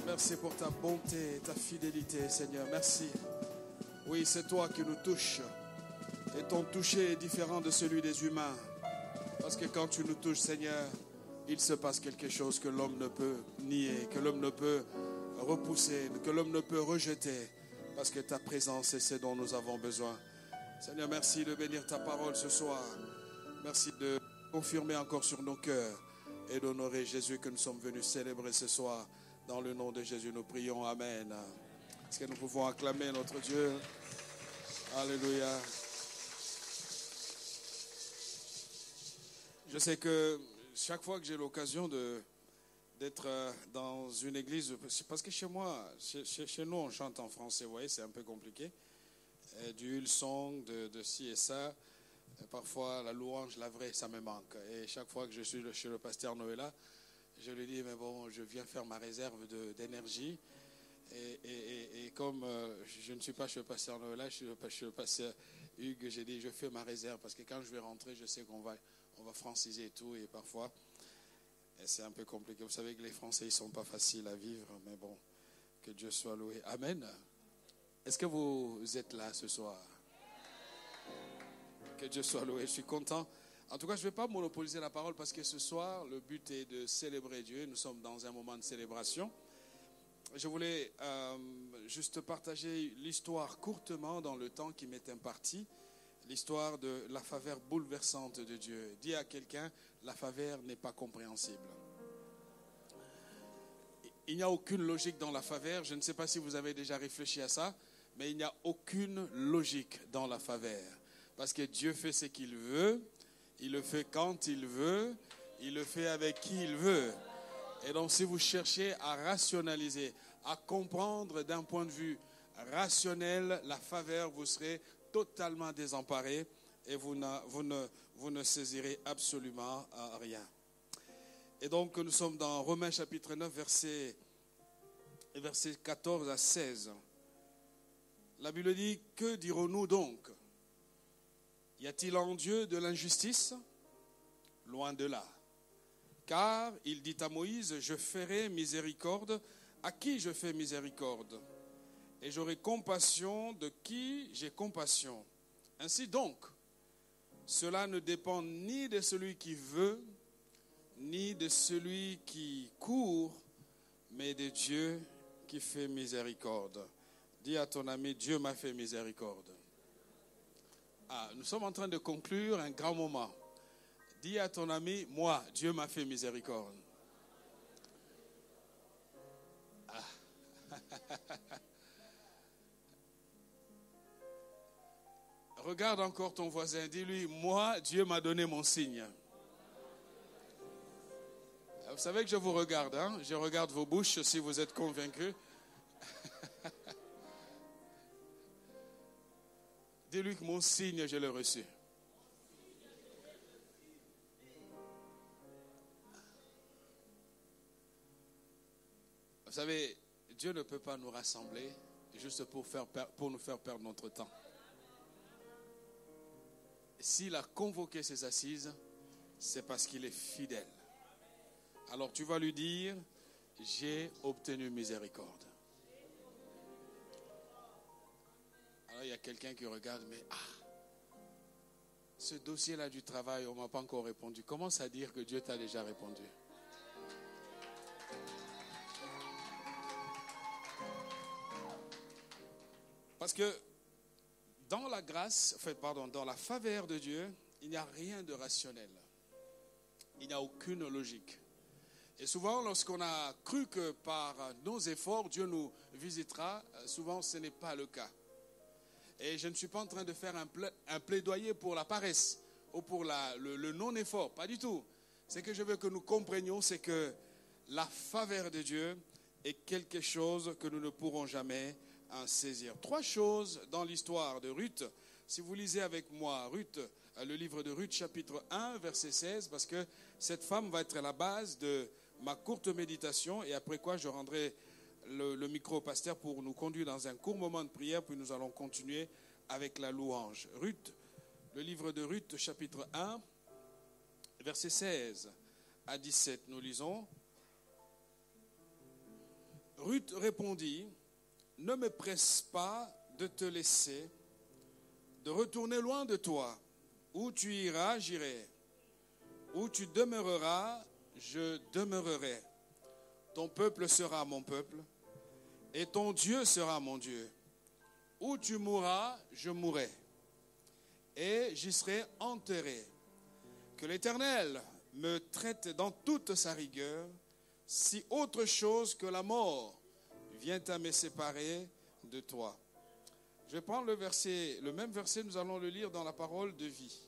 Merci pour ta bonté, ta fidélité, Seigneur. Merci. Oui, c'est toi qui nous touches. Et ton toucher est différent de celui des humains. Parce que quand tu nous touches, Seigneur, il se passe quelque chose que l'homme ne peut nier, que l'homme ne peut repousser, que l'homme ne peut rejeter. Parce que ta présence est ce dont nous avons besoin. Seigneur, merci de bénir ta parole ce soir. Merci de confirmer encore sur nos cœurs et d'honorer Jésus que nous sommes venus célébrer ce soir. Dans le nom de Jésus, nous prions. Amen. Est-ce que nous pouvons acclamer notre Dieu? Alléluia. Je sais que chaque fois que j'ai l'occasion d'être dans une église, parce que chez moi, chez nous, on chante en français, vous voyez, c'est un peu compliqué. Du Hillsong, de ci et ça. Et parfois, la louange, la vraie, ça me manque. Et chaque fois que je suis chez le pasteur Noëlla, je lui dis, mais bon, je viens faire ma réserve d'énergie. Et comme je ne suis pas chez le pasteur Noëlla, je suis chez le pasteur Hugues, j'ai dit, je fais ma réserve. Parce que quand je vais rentrer, je sais qu'on va franciser et tout. Et parfois, c'est un peu compliqué. Vous savez que les Français, ils ne sont pas faciles à vivre. Mais bon, que Dieu soit loué. Amen. Est-ce que vous êtes là ce soir? Que Dieu soit loué. Je suis content. En tout cas, je ne vais pas monopoliser la parole parce que ce soir, le but est de célébrer Dieu. Nous sommes dans un moment de célébration. Je voulais juste partager l'histoire courtement dans le temps qui m'est imparti. L'histoire de la faveur bouleversante de Dieu. Dis à quelqu'un, la faveur n'est pas compréhensible. Il n'y a aucune logique dans la faveur. Je ne sais pas si vous avez déjà réfléchi à ça, mais il n'y a aucune logique dans la faveur. Parce que Dieu fait ce qu'il veut. Il le fait quand il veut, il le fait avec qui il veut. Et donc si vous cherchez à rationaliser, à comprendre d'un point de vue rationnel la faveur, vous serez totalement désemparé et vous ne saisirez absolument rien. Et donc nous sommes dans Romains chapitre 9, versets 14 à 16. La Bible dit, que dirons-nous donc ? Y a-t-il en Dieu de l'injustice? Loin de là. Car il dit à Moïse, je ferai miséricorde. À qui je fais miséricorde? Et j'aurai compassion de qui j'ai compassion. Ainsi donc, cela ne dépend ni de celui qui veut, ni de celui qui court, mais de Dieu qui fait miséricorde. Dis à ton ami, Dieu m'a fait miséricorde. Nous sommes en train de conclure un grand moment. Dis à ton ami, moi, Dieu m'a fait miséricorde. Regarde encore ton voisin, dis-lui, moi, Dieu m'a donné mon signe. Vous savez que je vous regarde, hein? Je regarde vos bouches si vous êtes convaincus. Dis-lui que mon signe, je l'ai reçu. Vous savez, Dieu ne peut pas nous rassembler juste pour nous faire perdre notre temps. S'il a convoqué ses assises, c'est parce qu'il est fidèle. Alors tu vas lui dire, j'ai obtenu miséricorde. Alors il y a quelqu'un qui regarde, mais ce dossier-là du travail, on ne m'a pas encore répondu. Commence à dire que Dieu t'a déjà répondu. Parce que dans la grâce, dans la faveur de Dieu, il n'y a rien de rationnel. Il n'y a aucune logique. Et souvent, lorsqu'on a cru que par nos efforts, Dieu nous visitera, souvent ce n'est pas le cas. Et je ne suis pas en train de faire un plaidoyer pour la paresse ou pour le non-effort, pas du tout. Ce que je veux que nous comprenions, c'est que la faveur de Dieu est quelque chose que nous ne pourrons jamais en saisir. 3 choses dans l'histoire de Ruth. Si vous lisez avec moi Ruth, le livre de Ruth, chapitre 1, verset 16, parce que cette femme va être à la base de ma courte méditation, et après quoi je rendrai le micro au pasteur pour nous conduire dans un court moment de prière, puis nous allons continuer avec la louange. Ruth, le livre de Ruth, chapitre 1, verset 16 à 17, nous lisons. Ruth répondit, « Ne me presse pas de te laisser, de retourner loin de toi. Où tu iras, j'irai. Où tu demeureras, je demeurerai. Ton peuple sera mon peuple, et ton Dieu sera mon Dieu. Où tu mourras, je mourrai, et j'y serai enterré. Que l'Éternel me traite dans toute sa rigueur, si autre chose que la mort vient à me séparer de toi. » Je vais prendre le même verset, nous allons le lire dans la parole de vie.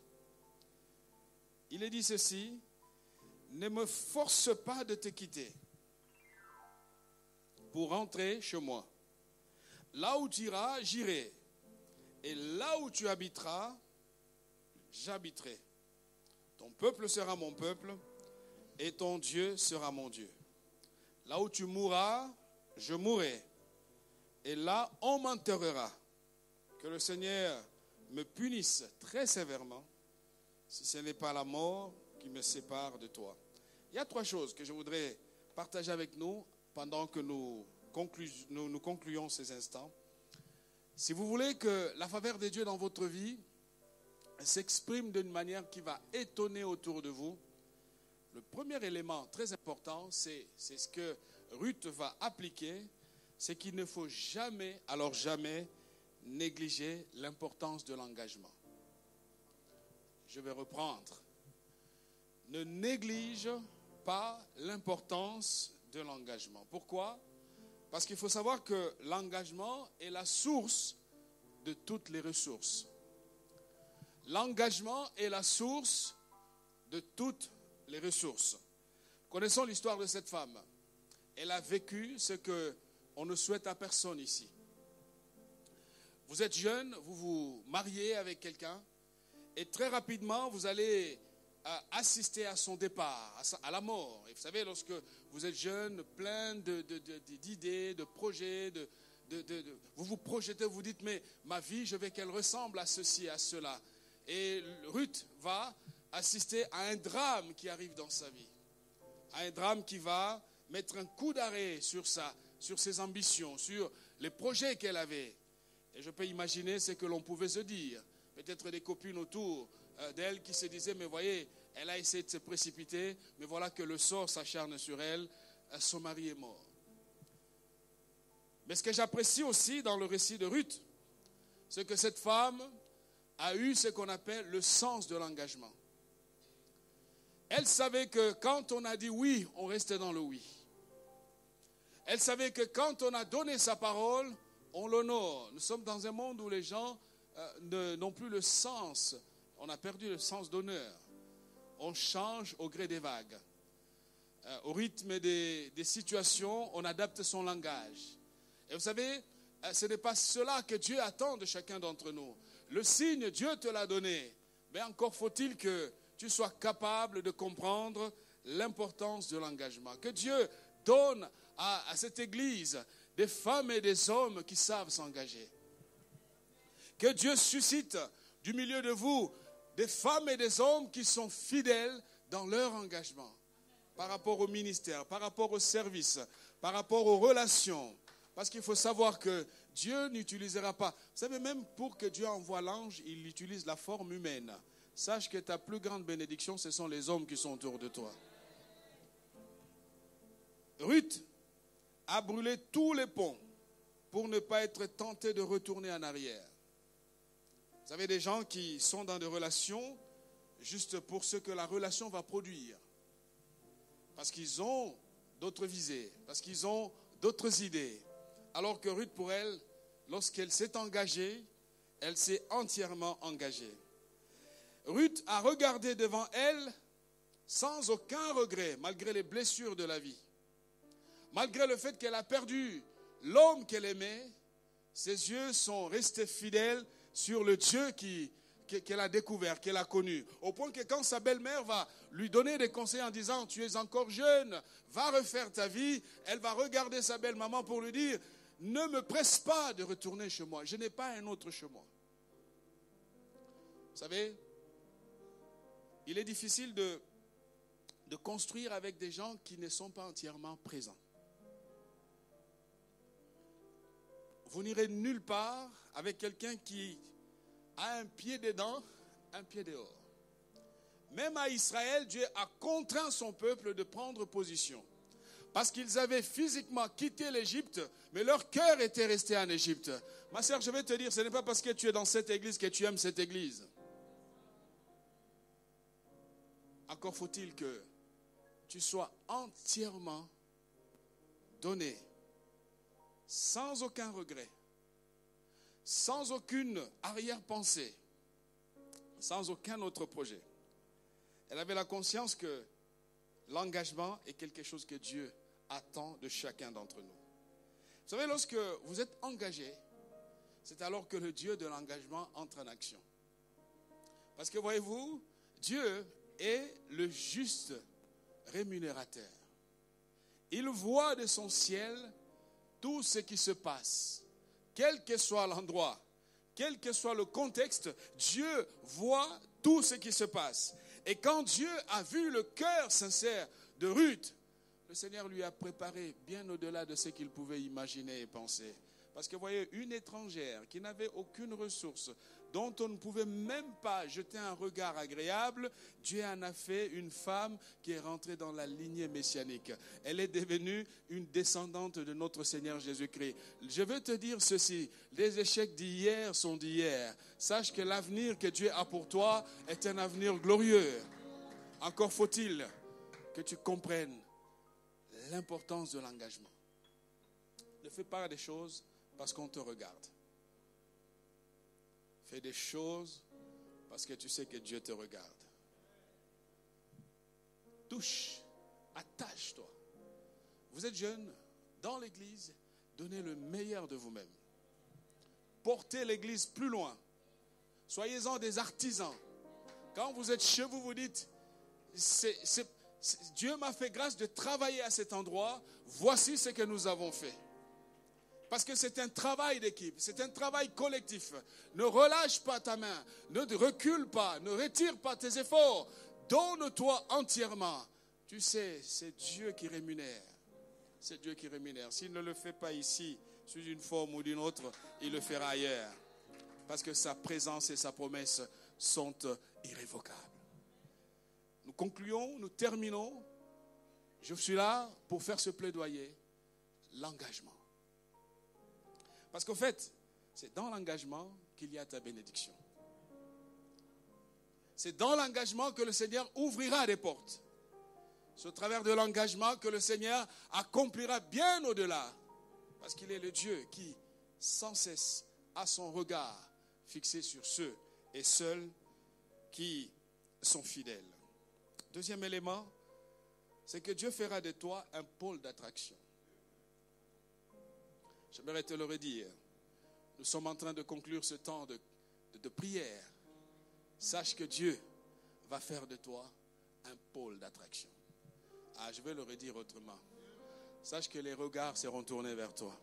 Il est dit ceci, « Ne me force pas de te quitter pour rentrer chez moi. Là où tu iras, j'irai, et là où tu habiteras, j'habiterai. Ton peuple sera mon peuple, et ton Dieu sera mon Dieu. Là où tu mourras, je mourrai, et là on m'enterrera. Que le Seigneur me punisse très sévèrement, si ce n'est pas la mort qui me sépare de toi. » Il y a 3 choses que je voudrais partager avec nous pendant que nous concluons ces instants. Si vous voulez que la faveur de Dieu dans votre vie s'exprime d'une manière qui va étonner autour de vous, le premier élément très important, c'est ce que Ruth va appliquer, c'est qu'il ne faut jamais, alors jamais, négliger l'importance de l'engagement. Je vais reprendre. Ne néglige pas l'importance de l'engagement. Pourquoi? Parce qu'il faut savoir que l'engagement est la source de toutes les ressources. L'engagement est la source de toutes les ressources. Connaissons l'histoire de cette femme. Elle a vécu ce qu'on ne souhaite à personne ici. Vous êtes jeune, vous vous mariez avec quelqu'un et très rapidement vous allez assister à son départ, à la mort. Et vous savez, lorsque vous êtes jeune, plein d'idées, de projets, vous vous projetez, vous dites, mais ma vie, je veux qu'elle ressemble à ceci, à cela. Et Ruth va assister à un drame qui arrive dans sa vie. À un drame qui va mettre un coup d'arrêt sur ses ambitions, sur les projets qu'elle avait. Et je peux imaginer ce que l'on pouvait se dire. Peut-être des copines autour d'elle qui se disaient, mais voyez, elle a essayé de se précipiter, mais voilà que le sort s'acharne sur elle, son mari est mort. Mais ce que j'apprécie aussi dans le récit de Ruth, c'est que cette femme a eu ce qu'on appelle le sens de l'engagement. Elle savait que quand on a dit oui, on restait dans le oui. Elle savait que quand on a donné sa parole, on l'honore. Nous sommes dans un monde où les gens n'ont plus le sens. On a perdu le sens d'honneur. On change au gré des vagues. Au rythme des situations, on adapte son langage. Et vous savez, ce n'est pas cela que Dieu attend de chacun d'entre nous. Le signe, Dieu te l'a donné. Mais encore faut-il que tu sois capable de comprendre l'importance de l'engagement. Que Dieu donne à cette Église des femmes et des hommes qui savent s'engager. Que Dieu suscite du milieu de vous des femmes et des hommes qui sont fidèles dans leur engagement. Par rapport au ministère, par rapport au service, par rapport aux relations. Parce qu'il faut savoir que Dieu n'utilisera pas. Vous savez, même pour que Dieu envoie l'ange, il utilise la forme humaine. Sache que ta plus grande bénédiction, ce sont les hommes qui sont autour de toi. Ruth a brûlé tous les ponts pour ne pas être tenté de retourner en arrière. Vous savez, des gens qui sont dans des relations juste pour ce que la relation va produire. Parce qu'ils ont d'autres visées, parce qu'ils ont d'autres idées. Alors que Ruth, pour elle, lorsqu'elle s'est engagée, elle s'est entièrement engagée. Ruth a regardé devant elle sans aucun regret, malgré les blessures de la vie. Malgré le fait qu'elle a perdu l'homme qu'elle aimait, ses yeux sont restés fidèles sur le Dieu qu'elle a découvert, qu'elle a connu. Au point que quand sa belle-mère va lui donner des conseils en disant « Tu es encore jeune, va refaire ta vie », elle va regarder sa belle-maman pour lui dire « Ne me presse pas de retourner chez moi, je n'ai pas un autre chez moi. » Vous savez, il est difficile de construire avec des gens qui ne sont pas entièrement présents. Vous n'irez nulle part avec quelqu'un qui a un pied dedans, un pied dehors. Même à Israël, Dieu a contraint son peuple de prendre position. Parce qu'ils avaient physiquement quitté l'Égypte, mais leur cœur était resté en Égypte. Ma sœur, je vais te dire, ce n'est pas parce que tu es dans cette église que tu aimes cette église. Encore faut-il que tu sois entièrement donné, sans aucun regret, sans aucune arrière-pensée, sans aucun autre projet. Elle avait la conscience que l'engagement est quelque chose que Dieu attend de chacun d'entre nous. Vous savez, lorsque vous êtes engagé, c'est alors que le Dieu de l'engagement entre en action. Parce que voyez-vous, Dieu est le juste rémunérateur. Il voit de son ciel tout ce qui se passe, quel que soit l'endroit, quel que soit le contexte, Dieu voit tout ce qui se passe. Et quand Dieu a vu le cœur sincère de Ruth, le Seigneur lui a préparé bien au-delà de ce qu'il pouvait imaginer et penser. Parce que vous voyez, une étrangère qui n'avait aucune ressource, dont on ne pouvait même pas jeter un regard agréable, Dieu en a fait une femme qui est rentrée dans la lignée messianique. Elle est devenue une descendante de notre Seigneur Jésus-Christ. Je veux te dire ceci, les échecs d'hier sont d'hier. Sache que l'avenir que Dieu a pour toi est un avenir glorieux. Encore faut-il que tu comprennes l'importance de l'engagement. Ne fais pas des choses parce qu'on te regarde. Fais des choses parce que tu sais que Dieu te regarde. Touche, attache-toi. Vous êtes jeune, dans l'église, donnez le meilleur de vous-même. Portez l'église plus loin. Soyez-en des artisans. Quand vous êtes chez vous, vous dites, Dieu m'a fait grâce de travailler à cet endroit, voici ce que nous avons fait. Parce que c'est un travail d'équipe, c'est un travail collectif. Ne relâche pas ta main, ne recule pas, ne retire pas tes efforts. Donne-toi entièrement. Tu sais, c'est Dieu qui rémunère. C'est Dieu qui rémunère. S'il ne le fait pas ici, sous une forme ou d'une autre, il le fera ailleurs. Parce que sa présence et sa promesse sont irrévocables. Nous concluons, nous terminons. Je suis là pour faire ce plaidoyer. L'engagement. Parce qu'en fait, c'est dans l'engagement qu'il y a ta bénédiction. C'est dans l'engagement que le Seigneur ouvrira des portes. C'est au travers de l'engagement que le Seigneur accomplira bien au-delà. Parce qu'il est le Dieu qui, sans cesse, a son regard fixé sur ceux et seuls qui sont fidèles. Deuxième élément, c'est que Dieu fera de toi un pôle d'attraction. J'aimerais te le redire. Nous sommes en train de conclure ce temps de prière. Sache que Dieu va faire de toi un pôle d'attraction. Je vais le redire autrement. Sache que les regards seront tournés vers toi.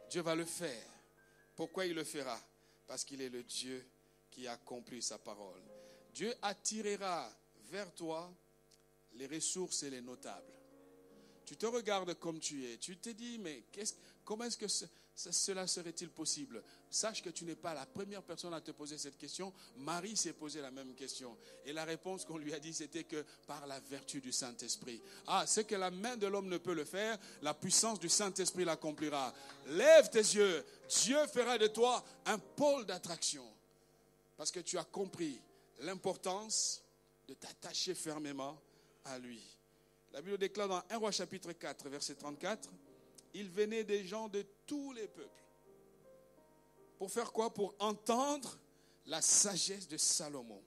Dieu va le faire. Pourquoi il le fera? Parce qu'il est le Dieu qui accomplit sa parole. Dieu attirera vers toi les ressources et les notables. Tu te regardes comme tu es. Tu te dis, mais comment est-ce que cela serait-il possible? Sache que tu n'es pas la première personne à te poser cette question. Marie s'est posé la même question. Et la réponse qu'on lui a dit, c'était que par la vertu du Saint-Esprit. Ce que la main de l'homme ne peut le faire, la puissance du Saint-Esprit l'accomplira. Lève tes yeux. Dieu fera de toi un pôle d'attraction. Parce que tu as compris l'importance de t'attacher fermement à lui. La Bible déclare dans 1 Roi chapitre 4, verset 34, « Il venait des gens de tous les peuples. » Pour faire quoi? Pour entendre la sagesse de Salomon.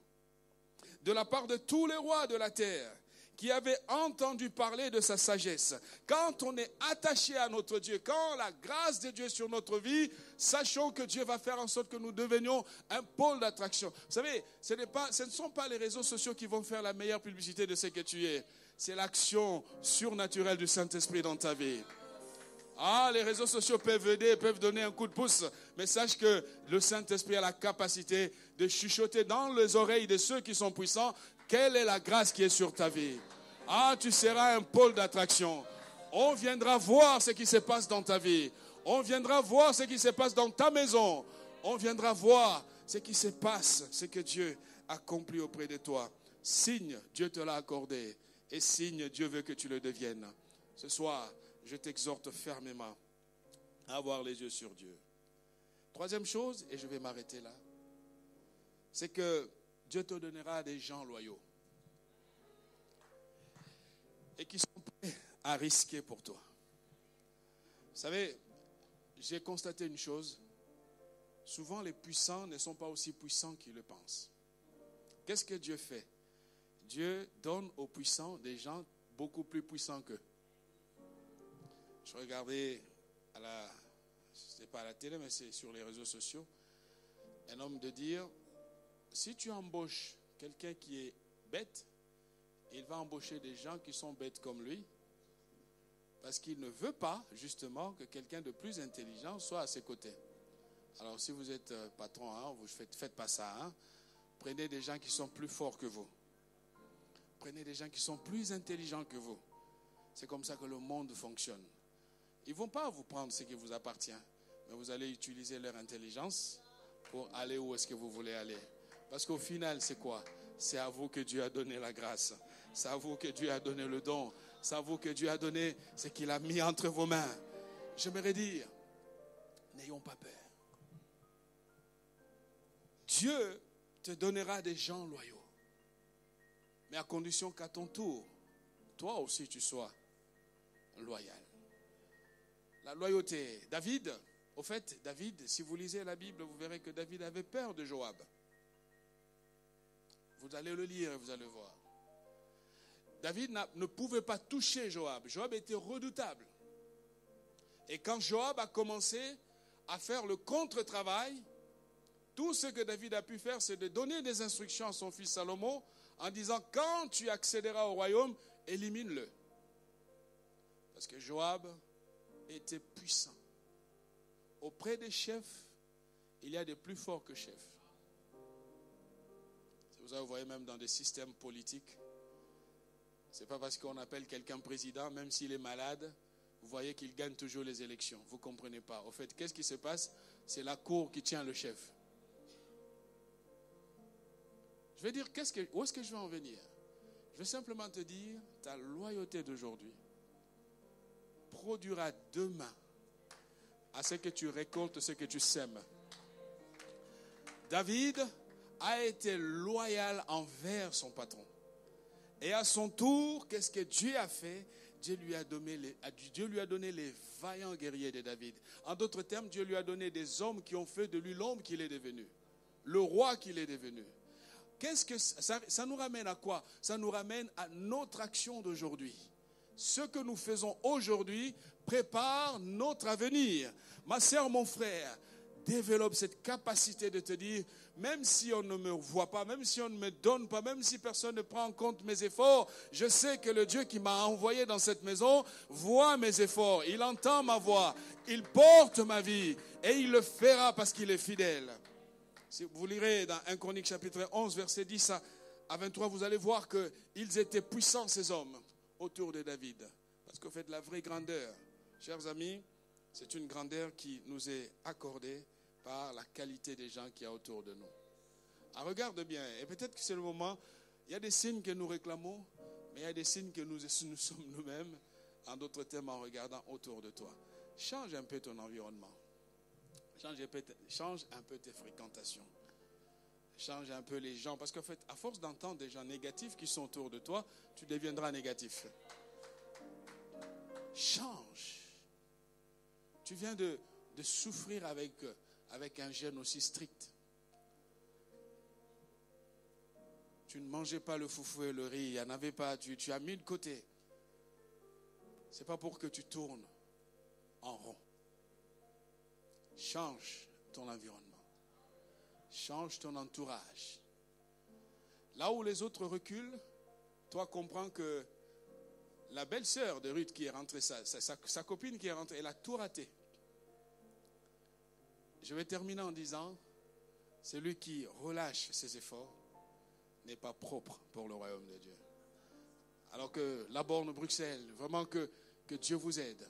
De la part de tous les rois de la terre qui avaient entendu parler de sa sagesse. Quand on est attaché à notre Dieu, quand la grâce de Dieu est sur notre vie, sachons que Dieu va faire en sorte que nous devenions un pôle d'attraction. Vous savez, ce ne sont pas les réseaux sociaux qui vont faire la meilleure publicité de ce que tu es. C'est l'action surnaturelle du Saint-Esprit dans ta vie. Ah, les réseaux sociaux peuvent aider, peuvent donner un coup de pouce, mais sache que le Saint-Esprit a la capacité de chuchoter dans les oreilles de ceux qui sont puissants quelle est la grâce qui est sur ta vie. Ah, tu seras un pôle d'attraction. On viendra voir ce qui se passe dans ta vie. On viendra voir ce qui se passe dans ta maison. On viendra voir ce qui se passe, ce que Dieu accomplit auprès de toi. Signe, Dieu te l'a accordé. Et signe, Dieu veut que tu le deviennes. Ce soir, je t'exhorte fermement à avoir les yeux sur Dieu. Troisième chose, et je vais m'arrêter là, c'est que Dieu te donnera des gens loyaux et qui sont prêts à risquer pour toi. Vous savez, j'ai constaté une chose, souvent les puissants ne sont pas aussi puissants qu'ils le pensent. Qu'est-ce que Dieu fait? Dieu donne aux puissants des gens beaucoup plus puissants qu'eux. Je regardais ce n'est pas à la télé, mais c'est sur les réseaux sociaux, un homme de dire, si tu embauches quelqu'un qui est bête, il va embaucher des gens qui sont bêtes comme lui, parce qu'il ne veut pas, justement, que quelqu'un de plus intelligent soit à ses côtés. Alors, si vous êtes patron, vous ne faites pas ça. Prenez des gens qui sont plus forts que vous. Prenez des gens qui sont plus intelligents que vous. C'est comme ça que le monde fonctionne. Ils ne vont pas vous prendre ce qui vous appartient, mais vous allez utiliser leur intelligence pour aller où est-ce que vous voulez aller. Parce qu'au final, c'est quoi? C'est à vous que Dieu a donné la grâce. C'est à vous que Dieu a donné le don. C'est à vous que Dieu a donné ce qu'il a mis entre vos mains. J'aimerais dire, n'ayons pas peur. Dieu te donnera des gens loyaux. Mais à condition qu'à ton tour, toi aussi tu sois loyal. La loyauté. David, au fait, David, si vous lisez la Bible, vous verrez que David avait peur de Joab. Vous allez le lire et vous allez voir. David ne pouvait pas toucher Joab. Joab était redoutable. Et quand Joab a commencé à faire le contre-travail, tout ce que David a pu faire, c'est de donner des instructions à son fils Salomon en disant, quand tu accéderas au royaume, élimine-le. Parce que Joab était puissant. Auprès des chefs, il y a des plus forts que chefs. Vous voyez même dans des systèmes politiques, ce n'est pas parce qu'on appelle quelqu'un président, même s'il est malade, vous voyez qu'il gagne toujours les élections. Vous ne comprenez pas. Au fait, qu'est-ce qui se passe? C'est la cour qui tient le chef. Je vais dire, où est-ce que je vais en venir? Je vais simplement te dire, ta loyauté d'aujourd'hui produira demain à ce que tu récoltes, ce que tu sèmes. David a été loyal envers son patron. Et à son tour, qu'est-ce que Dieu a fait? Dieu lui a donné les vaillants guerriers de David. En d'autres termes, Dieu lui a donné des hommes qui ont fait de lui l'homme qu'il est devenu. Le roi qu'il est devenu. Qu'est-ce que ça nous ramène à quoi? Ça nous ramène à notre action d'aujourd'hui. Ce que nous faisons aujourd'hui prépare notre avenir. Ma sœur, mon frère, développe cette capacité de te dire, même si on ne me voit pas, même si on ne me donne pas, même si personne ne prend en compte mes efforts, je sais que le Dieu qui m'a envoyé dans cette maison voit mes efforts, il entend ma voix, il porte ma vie et il le fera parce qu'il est fidèle. Si vous lirez dans 1 Chronique chapitre 11, verset 10 à 23, vous allez voir qu'ils étaient puissants ces hommes autour de David. Parce qu'au fait, la vraie grandeur, chers amis, c'est une grandeur qui nous est accordée par la qualité des gens qu'il y a autour de nous. Alors, regarde bien, et peut-être que c'est le moment, il y a des signes que nous réclamons, mais il y a des signes que nous sommes nous-mêmes, en d'autres termes, en regardant autour de toi. Change un peu ton environnement. Change un peu tes fréquentations. Change un peu les gens. Parce qu'en fait, à force d'entendre des gens négatifs qui sont autour de toi, tu deviendras négatif. Change. Tu viens de souffrir avec un jeûne aussi strict. Tu ne mangeais pas le foufou et le riz, il n'y en avait pas, tu as mis de côté. Ce n'est pas pour que tu tournes en rond. Change ton environnement. Change ton entourage. Là où les autres reculent, toi comprends que la belle-sœur de Ruth qui est rentrée, sa copine qui est rentrée, elle a tout raté. Je vais terminer en disant, celui qui relâche ses efforts n'est pas propre pour le royaume de Dieu. Alors que la borne Bruxelles, vraiment que Dieu vous aide.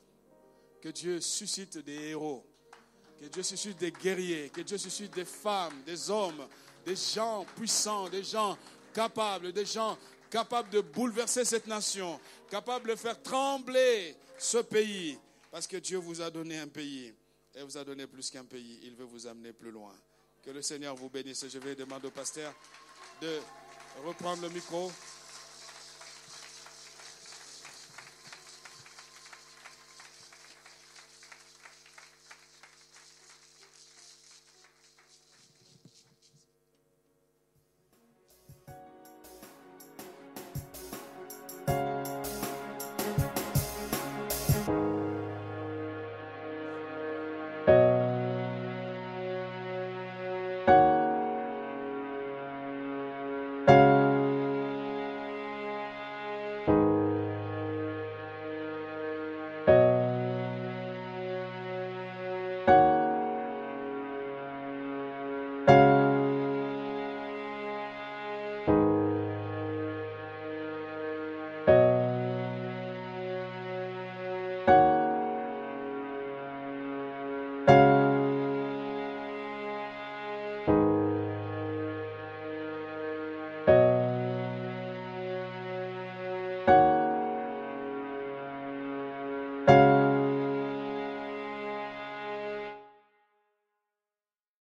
Que Dieu suscite des héros. Que Dieu suscite des guerriers. Que Dieu suscite des femmes, des hommes, des gens puissants, des gens capables, des gens capables de bouleverser cette nation, capables de faire trembler ce pays. Parce que Dieu vous a donné un pays. Et vous a donné plus qu'un pays. Il veut vous amener plus loin. Que le Seigneur vous bénisse. Je vais demander au pasteur de reprendre le micro.